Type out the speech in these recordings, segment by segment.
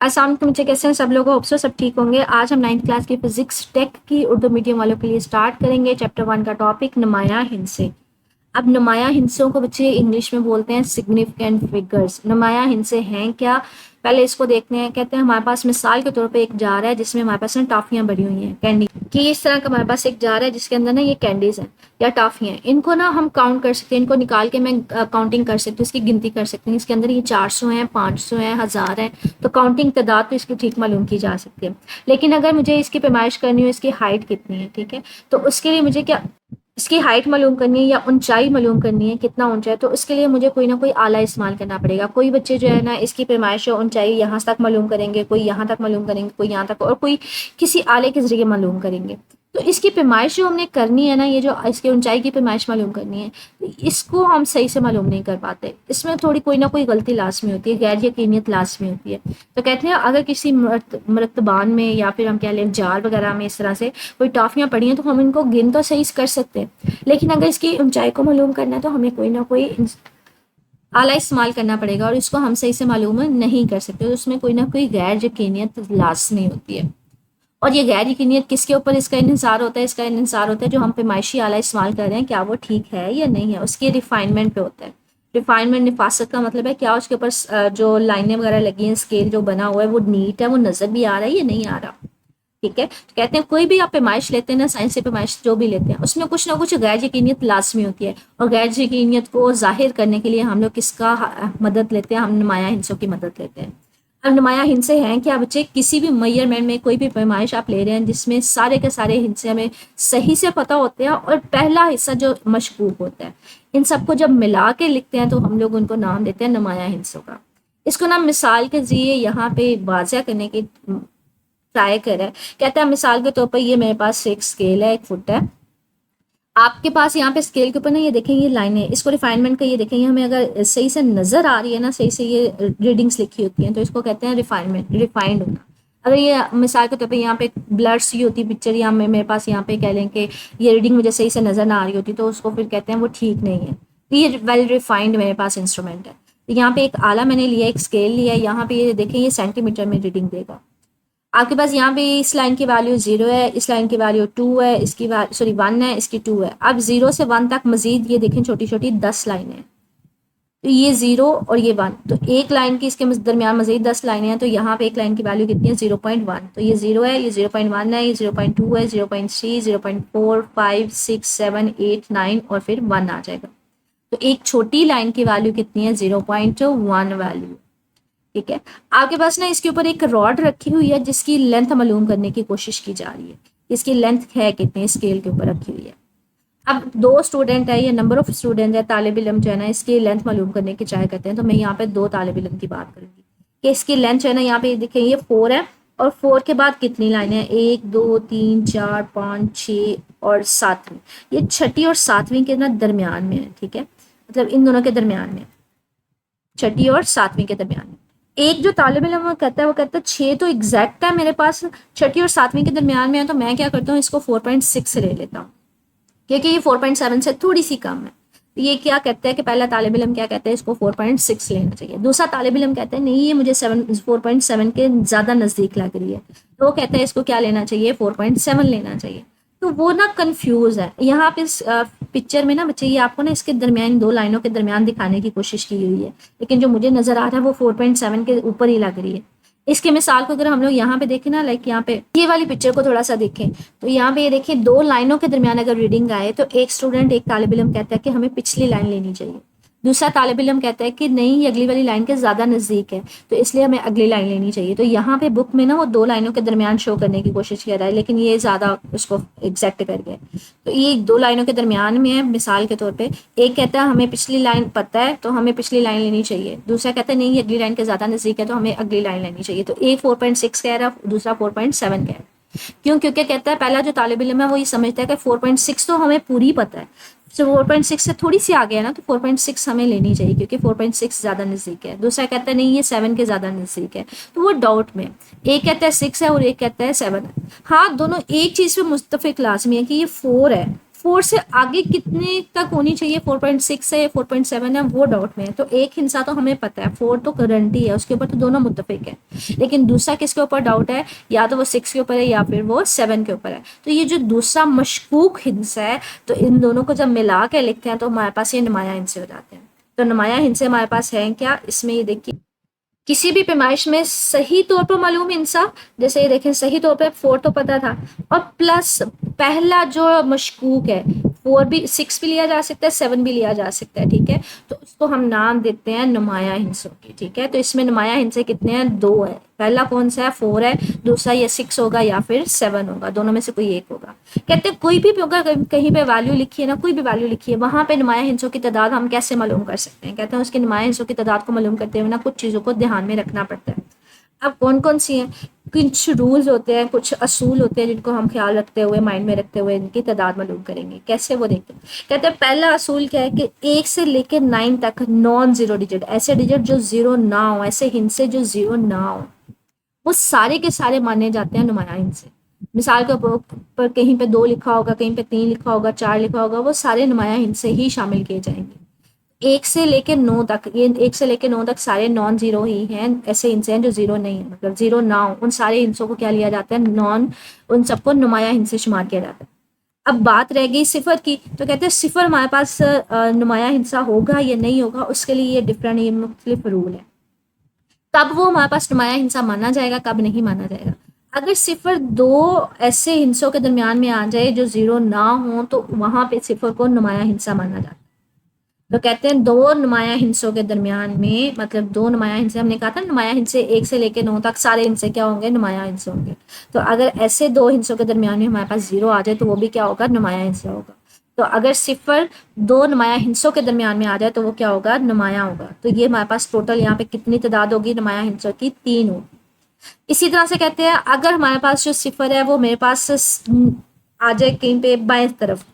अस्सलाम वालेकुम बच्चे, कैसे हैं सब लोग? होप सो सब ठीक होंगे। आज हम 9th क्लास की फिजिक्स टेक की उर्दू मीडियम वालों के लिए स्टार्ट करेंगे चैप्टर 1 का टॉपिक नुमायां हिंसे। अब नुमायां हिंसों को बच्चे इंग्लिश में बोलते हैं सिग्निफिकेंट फिगर्स। नुमायां हिंसे हैं क्या, पहले इसको देखते हैं। कहते हैं हमारे पास मिसाल के तौर पे एक जार है जिसमें हमारे पास ना टॉफियां भरी हुई हैं, कैंडी कि इस तरह का हमारे पास एक जार है जिसके अंदर ना ये कैंडीज हैं या टॉफियां हैं। इनको ना हम काउंट कर सकते हैं, इनको निकाल के मैं काउंटिंग कर सकती हूँ, इसकी गिनती कर सकती हूँ। इसके अंदर ये 400 हैं, 500 हैं, 1000 हैं, तो काउंटिंग तादाद तो इसकी ठीक मालूम की जा सकती है। लेकिन अगर मुझे इसकी पैमाइश करनी हो, इसकी हाइट कितनी है, ठीक है, तो उसके लिए मुझे क्या इसकी हाइट मालूम करनी है या ऊंचाई मालूम करनी है, कितना ऊंचा है, तो उसके लिए मुझे कोई ना कोई आला इस्तेमाल करना पड़ेगा। कोई बच्चे जो है ना इसकी पैमाइश और ऊंचाई यहाँ तक मालूम करेंगे, कोई यहाँ तक मालूम करेंगे, कोई यहाँ तक, और कोई किसी आले के जरिए मालूम करेंगे। तो इसकी पैमाइश जो हमने करनी है ना, ये जो इसकी ऊंचाई की पैमाइश मालूम करनी है, तो इसको हम सही से मालूम नहीं कर पाते। इसमें थोड़ी कोई ना कोई गलती लाजमी होती है, गैर यकीनियत लाजमी होती है। तो कहते हैं अगर किसी मर्तबान में या फिर हम कह लें जार वगैरह में इस तरह से कोई टॉफियां पड़ी हैं, तो हम इनको गिन तो सही कर सकते हैं, लेकिन अगर इसकी ऊंचाई को मालूम करना है तो हमें कोई ना कोई आला इस्तेमाल करना पड़ेगा, और इसको हम सही से मालूम नहीं कर सकते। तो उसमें कोई ना कोई गैर यकीनियत लाजमी होती है। और ये गैर यकीनियत किसके ऊपर इसका इन्हिसार होता है? इसका इन्हिसार होता है जो हम पैमाइशी आला इस्तेमाल कर रहे हैं, क्या वो ठीक है या नहीं है, उसके रिफाइनमेंट पे होता है। रिफाइनमेंट निफासत का मतलब है क्या उसके ऊपर जो लाइनें वगैरह लगी हैं, स्केल जो बना हुआ है वो नीट है, वो नजर भी आ रहा है या नहीं आ रहा। ठीक है, तो कहते हैं कोई भी आप पैमाइश लेते हैं ना, साइंस से पैमाइश जो भी लेते हैं, उसमें कुछ ना कुछ गैर यकीनियत लाजमी होती है। और गैर यकीनियत को जाहिर करने के लिए हम लोग किसका मदद लेते हैं? हम नुमाया हिंसों की मदद लेते हैं। अब नुमाया हिंसे हैं क्या बच्चे? किसी भी मेजरमेंट में कोई भी पैमाइश आप ले रहे हैं जिसमें सारे के सारे हिस्से हमें सही से पता होते हैं और पहला हिस्सा जो मशकूक होता है, इन सबको जब मिला के लिखते हैं तो हम लोग उनको नाम देते हैं नुमाया हिंसों का। इसको ना मिसाल के जरिए यहाँ पे वाज़ह करने की ट्राई करें। कहता है मिसाल के तौर पर ये मेरे पास एक स्केल है, 1 फुट है। आपके पास यहाँ पे स्केल के ऊपर ना ये देखें, ये लाइनें, इसको रिफाइनमेंट का ये देखें, ये हमें अगर सही से नजर आ रही है ना, सही से ये रीडिंग्स लिखी होती हैं, तो इसको कहते हैं रिफाइनमेंट, रिफाइंड होना। अगर ये मिसाल के तौर पे यहाँ पे ब्लर सी होती पिक्चर, या मेरे पास यहाँ पे कह लें कि ये रीडिंग मुझे सही से नजर ना आ रही होती, तो उसको फिर कहते हैं वो ठीक नहीं है। तो ये वेल रिफाइंड मेरे पास इंस्ट्रूमेंट है। तो यहाँ पे एक आला मैंने लिया, एक स्केल लिया, यहाँ पे ये देखें, ये सेंटीमीटर में रीडिंग देगा। आपके पास यहाँ पे इस लाइन की वैल्यू 0 है, इस लाइन की वैल्यू 2 है, इसकी सॉरी 1 है, इसकी 2 है। अब 0 से 1 तक मजीद ये देखें छोटी छोटी 10 लाइनें हैं। तो ये 0 और ये 1, तो एक लाइन की इसके दरमियान मजीद 10 लाइनें हैं। तो यहाँ पे एक लाइन की वैल्यू कितनी है? 0.1। तो ये 0 है, ये 0.1 है, ये 0.2 है, 0.3, 0.4, 5, 6, 7, 8, 9 और फिर 1 आ जाएगा। तो एक छोटी लाइन की वैल्यू कितनी है? 0.1 वैल्यू। ठीक है, आपके पास ना इसके ऊपर एक रॉड रखी हुई है जिसकी लेंथ मालूम करने की कोशिश की जा रही है। इसकी लेंथ है कितनी? स्केल के ऊपर रखी हुई है। अब 2 स्टूडेंट है, ये नंबर ऑफ स्टूडेंट है, तालिब इल्म जो है ना इसकी लेंथ मालूम करने की ट्राई करते हैं। तो मैं यहाँ पे 2 तालिब इल्म की बात करूंगी कि इसकी लेंथ जो है ना, यहाँ पे देखें ये 4 है, और 4 के बाद कितनी लाइनें हैं? 1, 2, 3, 4, 5, 6 और 7वीं। ये छठी और 7वीं के ना दरमियान में है। ठीक है, मतलब इन दोनों के दरमियान में, छठी और 7वीं के दरमियान में। एक जो तालिब इल्म कहता है वो कहता है 6 तो एग्जैक्ट है मेरे पास, छठी और 7वीं के दरमियान में है, तो मैं क्या करता हूँ इसको 4.6 से ले लेता हूँ, क्योंकि ये 4.7 से थोड़ी सी कम है। तो ये क्या कहता है कि पहला तालिब इल्म क्या कहता है, इसको 4.6 लेना चाहिए। दूसरा तालिब इल्म कहता है नहीं, ये मुझे 4.7 के ज़्यादा नज़दीक लग रही है, तो वो कहता है इसको क्या लेना चाहिए? 4.7 लेना चाहिए। तो वो ना कंफ्यूज है यहाँ पे इस पिक्चर में ना बच्चे, ये आपको ना इसके दरमियान 2 लाइनों के दरमियान दिखाने की कोशिश की हुई है, लेकिन जो मुझे नजर आ रहा है वो 4.7 के ऊपर ही लग रही है। इसके मिसाल को अगर हम लोग यहाँ पे देखें ना, लाइक यहाँ पे ये वाली पिक्चर को थोड़ा सा देखें, तो यहाँ पे ये देखें 2 लाइनों के दरमियान अगर रीडिंग आए तो एक स्टूडेंट, एक तालिब इल्म कहता है कि हमें पिछली लाइन लेनी चाहिए। दूसरा तालिब इल्म कहता है कि नहीं, ये अगली वाली लाइन के ज़्यादा नज़दीक है, तो इसलिए हमें अगली लाइन लेनी चाहिए। तो यहाँ पे बुक में ना वो 2 लाइनों के दरमियान शो करने की कोशिश कर रहा है, लेकिन ये ज़्यादा उसको एग्जैक्ट कर गया। तो ये 2 लाइनों के दरमियान में है। मिसाल के तौर पे एक कहता है हमें पिछली लाइन पता है तो हमें पिछली लाइन लेनी चाहिए, दूसरा कहता है नहीं, ये अगली लाइन के ज़्यादा नज़दीक है तो हमें अगली लाइन लेनी चाहिए। तो एक 4.6 कह रहा है, दूसरा 4.7 कह रहा है। क्यों? क्योंकि कहता है पहला जो तालिब इल्म है वो ये समझता है कि 4.6 तो हमें पूरी पता है, तो 4.6 से थोड़ी सी आगे है ना, तो 4.6 हमें लेनी चाहिए क्योंकि 4.6 ज़्यादा नज़दीक है। दूसरा कहता है नहीं, ये 7 के ज़्यादा नज़दीक है, तो वो डाउट में। एक कहता है 6 है और एक कहता है 7 है। हाँ, दोनों एक चीज़ पे मुत्तफिक लाजमी है कि ये 4 है, 4 से आगे कितने तक होनी चाहिए, 4.6 है या 4.7 है, वो डाउट में है। तो एक हिस्सा तो हमें पता है, 4 तो गारंटी है, उसके ऊपर तो दोनों मुत्तफिक है। लेकिन दूसरा किसके ऊपर डाउट है, या तो वो 6 के ऊपर है या फिर वो 7 के ऊपर है। तो ये जो दूसरा मशकूक हिस्सा है, तो इन दोनों को जब मिला के लिखते हैं तो हमारे पास ये नुमाया हिस्से हो जाते हैं। तो नुमाया हिस्से हमारे पास हैं क्या, इसमें ये देखिए, किसी भी पैमाइश में सही तौर पर मालूम इंसाफ, जैसे ये देखें सही तौर पर 4 तो पता था, और प्लस पहला जो मशकूक है 4 भी, 6 भी लिया जा सकता है, 7 भी लिया जा सकता है, ठीक है। तो उसको हम नाम देते हैं नुमाया हिस्सों की, ठीक है। तो इसमें नुमाया हिस्से कितने हैं, 2 है। पहला कौन सा है, 4 है, दूसरा ये 6 होगा या फिर 7 होगा, दोनों में से कोई एक होगा। कहते हैं कोई भी अगर कहीं पे वैल्यू लिखी है ना, कोई भी वैल्यू लिखी है, वहां पे नुमाया हिस्सों की तादाद हम कैसे मालूम कर सकते हैं। कहते हैं उसके नुमाया हिस्सों की तादाद को मालूम करते हुए ना कुछ चीज़ों को ध्यान में रखना पड़ता है। अब कौन कौन सी हैं, कुछ रूल्स होते हैं, कुछ असूल होते हैं जिनको हम ख्याल रखते हुए, माइंड में रखते हुए इनकी तादाद मालूम करेंगे। कैसे, वो देखते हैं। कहते हैं पहला असूल क्या है कि 1 से लेकर 9 तक नॉन जीरो डिजिट, ऐसे डिजिट जो जीरो ना हो, ऐसे हिस्से जो जीरो ना हो, वो सारे के सारे माने जाते हैं नुमाया हिस्से। मिसाल के ऊपर कहीं पे 2 लिखा होगा, कहीं पे 3 लिखा होगा, 4 लिखा होगा, वो सारे नुमाया हिस्से ही शामिल किए जाएंगे। 1 से लेकर 9 तक, ये 1 से लेकर 9 तक सारे नॉन जीरो ही हैं, ऐसे हिस्से हैं जो जीरो नहीं है, मतलब जीरो ना हो, उन सारे हिस्सों को क्या लिया जाता है, नॉन, उन सबको नुमाया हिस्से शुमार किया जाता है। अब बात रह गई सिफर की, तो कहते हैं सिफर हमारे पास नुमाया हिस्सा होगा या नहीं होगा, उसके लिए ये डिफरेंट, ये मुख्तलिफ रूल है। तब वो हमारे पास नुमाया हिंसा माना जाएगा, कब नहीं माना जाएगा। अगर सिफर 2 ऐसे हिंसों के दरमियान में आ जाए जो जीरो ना हो, तो वहां पे सिफर को नुमाया हिंसा माना जाता है। तो कहते हैं 2 नुमाया हिंसों के दरमियान में, मतलब 2 नुमाया हिंसे, हमने कहा था नुमाया हिंसे 1 से लेकर 9 तक सारे हिंसे क्या होंगे, नुमाया हिंसे होंगे। तो अगर ऐसे 2 हिंसों के दरमियान में हमारे पास जीरो आ जाए तो वो भी क्या होगा, नुमाया हिंसा होगा। तो अगर सिफर 2 नुमाया हिंसों के दरमियान में आ जाए तो वो क्या होगा, नुमाया होगा। तो ये हमारे पास टोटल यहाँ पे कितनी तादाद होगी नुमाया हिंसों की, 3 होगी। इसी तरह से कहते हैं अगर हमारे पास जो सिफर है वो मेरे पास आ जाए कहीं पे बाएं तरफ,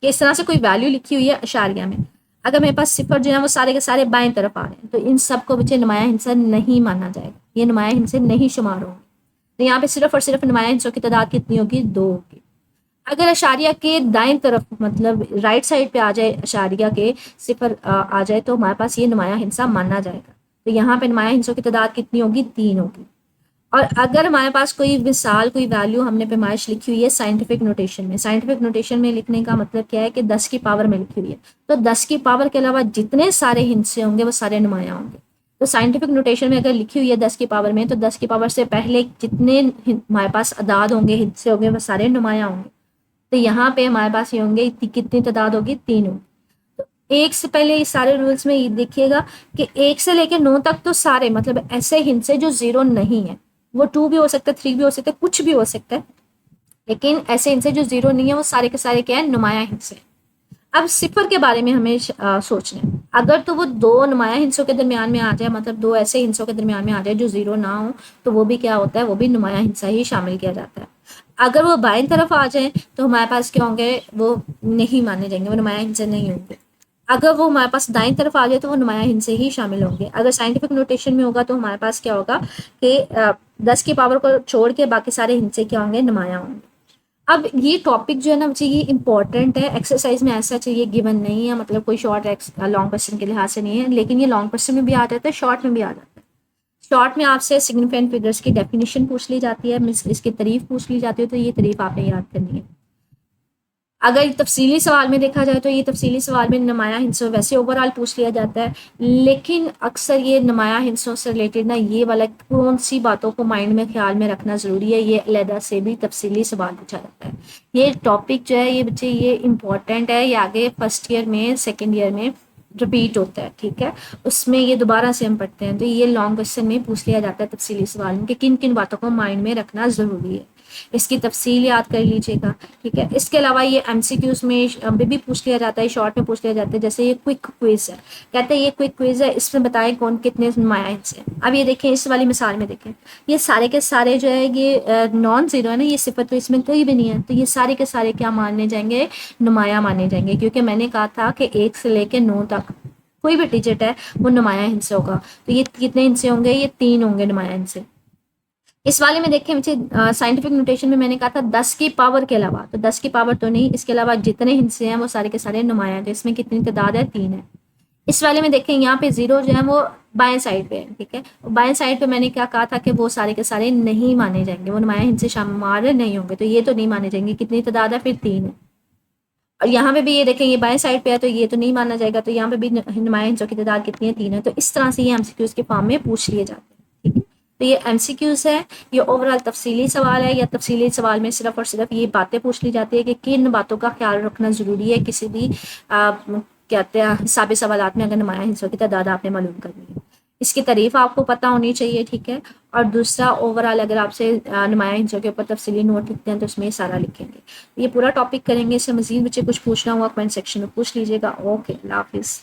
इस तरह से कोई वैल्यू लिखी हुई है अशारिया में, अगर मेरे पास सिफर जो है वो सारे के सारे बाएं तरफ आ रहे हैं, तो इन सबको बच्चे नुमाया हिंसा नहीं माना जाएगा, ये नुमाया हिंसे नहीं शुमार होंगे। तो यहाँ पे सिर्फ और सिर्फ नुमाया हिंसों की तादाद कितनी होगी, 2 होगी। अगर अशारिया के दाएं तरफ, मतलब राइट साइड पे आ जाए, अशारिया के सिफर आ जाए, तो हमारे पास ये नुमाया हिंसा माना जाएगा। तो यहाँ पे नुमाया हिंसों की तादाद कितनी होगी, 3 होगी। और अगर हमारे पास कोई मिसाल, कोई वैल्यू हमने पैमाइश लिखी हुई है साइंटिफिक नोटेशन में, साइंटिफिक नोटेशन में लिखने का मतलब क्या है कि 10 की पावर में लिखी हुई है, तो 10 की पावर के अलावा जितने सारे हिस्से होंगे वो सारे नुमाया होंगे। तो साइंटिफिक नोटेशन में अगर लिखी हुई है 10 की पावर में, तो 10 की पावर से पहले जितने हमारे पास अदाद होंगे, हिस्से होंगे, वो सारे नुमाया होंगे। तो यहाँ पे हमारे पास ये होंगे, कितनी तादाद होगी, 3 होगी। तो 1 से पहले इस सारे रूल्स में ये देखिएगा कि 1 से लेकर 9 तक तो सारे, मतलब ऐसे हिस्से जो जीरो नहीं है, वो 2 भी हो सकता है, 3 भी हो सकता है, कुछ भी हो सकता है, लेकिन ऐसे हिस्से जो जीरो नहीं है वो सारे के सारे क्या है, नुमाया हिस्से। अब सिफर के बारे में हमें सोचना है। अगर तो वो 2 नुमाया हिस्सों के दरमियान में आ जाए, मतलब 2 ऐसे हिस्सों के दरमियान में आ जाए जो जीरो ना हो, तो वो भी क्या होता है, वो भी नुमाया हिस्सा ही शामिल किया जाता है। अगर वो बाएं तरफ आ जाए तो हमारे पास क्या होंगे, वो नहीं माने जाएंगे, वो नुमाया हिस्से नहीं होंगे। अगर वो हमारे पास दाएं तरफ आ जाए तो वो नुमाया हिस्से ही शामिल होंगे। अगर साइंटिफिक नोटेशन में होगा तो हमारे पास क्या होगा कि 10 की पावर को छोड़ के बाकी सारे हिस्से क्या होंगे, नुमाया होंगे। अब ये टॉपिक जो है ना बच्चे, ये इंपॉर्टेंट है, एक्सरसाइज में ऐसा चाहिए गिवन नहीं है, मतलब कोई शॉर्ट लॉन्ग क्वेश्चन के लिहाज से नहीं है, लेकिन ये लॉन्ग क्वेश्चन में भी आ जाता है, शॉर्ट में भी आ जाता है। शॉर्ट में आपसे सिग्निफिकेंट फिगर्स की डेफिनेशन पूछ ली जाती है, इसकी तारीफ पूछ ली जाती है, तो ये तारीफ आपने याद करनी है। अगर तफसीली सवाल में देखा जाए तो ये तफसीली सवाल में नुमाया हिस्सों वैसे ओवरऑल पूछ लिया जाता है, लेकिन अक्सर ये नुमाया हिस्सों से रिलेटेड ना ये वाला कौन सी बातों को माइंड में ख्याल में रखना ज़रूरी है, ये अलहदा से भी तफसीली सवाल पूछा जाता है। ये टॉपिक जो है ये बच्चे ये इंपॉर्टेंट है, ये आगे फर्स्ट ईयर में, सेकेंड ईयर में रिपीट होता है, ठीक है, उसमें ये दोबारा से हम पढ़ते हैं। तो ये लॉन्ग क्वेश्चन में पूछ लिया जाता है तफसीली सवाल में कि किन किन बातों को माइंड में रखना ज़रूरी है, इसकी तफसील याद कर लीजिएगा, ठीक है। इसके अलावा ये एमसीक्यूज में भी पूछ लिया जाता है, शॉर्ट में पूछ लिया जाता है, जैसे ये क्विक क्विज है, कहते हैं ये क्विक क्विज है, इसमें बताएं कौन कितने नुमाया हिस्से हैं। अब ये देखें, इस वाली मिसाल में देखें, ये सारे के सारे जो है ये नॉन जीरो है ना, ये सिफर तो इसमें कोई भी नहीं है, तो ये सारे के सारे क्या माने जाएंगे, नुमाया माने जाएंगे, क्योंकि मैंने कहा था कि 1 से लेकर 9 तक कोई भी डिजिट है वो नुमाया हिस्से होगा। तो ये कितने हिस्से होंगे, ये 3 होंगे नुमाया हिस्से। इस वाले में देखें बच्चे, साइंटिफिक नोटेशन में मैंने कहा था 10 की पावर के अलावा, तो 10 की पावर तो नहीं, इसके अलावा जितने हिस्से हैं वो सारे के सारे नुमाया हैं। तो इसमें कितनी तादाद है, 3 है। इस वाले में देखें यहाँ पे जीरो जो है वो बाएं साइड पे है, ठीक है। बाएं साइड पे मैंने क्या कहा था कि वो सारे के सारे नहीं माने जाएंगे, वो नुमाया हिस्से शामिल नहीं होंगे, तो ये तो नहीं माने जाएंगे। कितनी तादाद है फिर, 3 है। और यहाँ पे भी ये देखें, ये बाएं साइड पे है तो ये तो नहीं माना जाएगा, तो यहाँ पे भी नुमाया हिस्सों की तादाद कितनी है, 3 है। तो इस तरह से ये एमसीक्यूज के फॉर्म में पूछ लिए जाते हैं, ठीक है। तो ये एमसीक्यूज है, ये ओवरऑल तफसीली सवाल है। या तफसीली सवाल में सिर्फ और सिर्फ ये बातें पूछ ली जाती है कि किन बातों का ख्याल रखना ज़रूरी है किसी भी कहते हैं हिसाबी सवालात में, अगर नुमाया हिस्सों की तादाद आपने मालूम करनी है। इसकी तारीफ आपको पता होनी चाहिए, ठीक है। और दूसरा, ओवरऑल अगर आपसे नुमाया हिस्सों के ऊपर तफसीली नोट लिखते हैं तो उसमें सारा लिखेंगे। ये पूरा टॉपिक करेंगे, इससे मजीद बच्चे कुछ पूछना हुआ कमेंट सेक्शन में पूछ लीजिएगा। ओके, अल्लाह हाफिज़।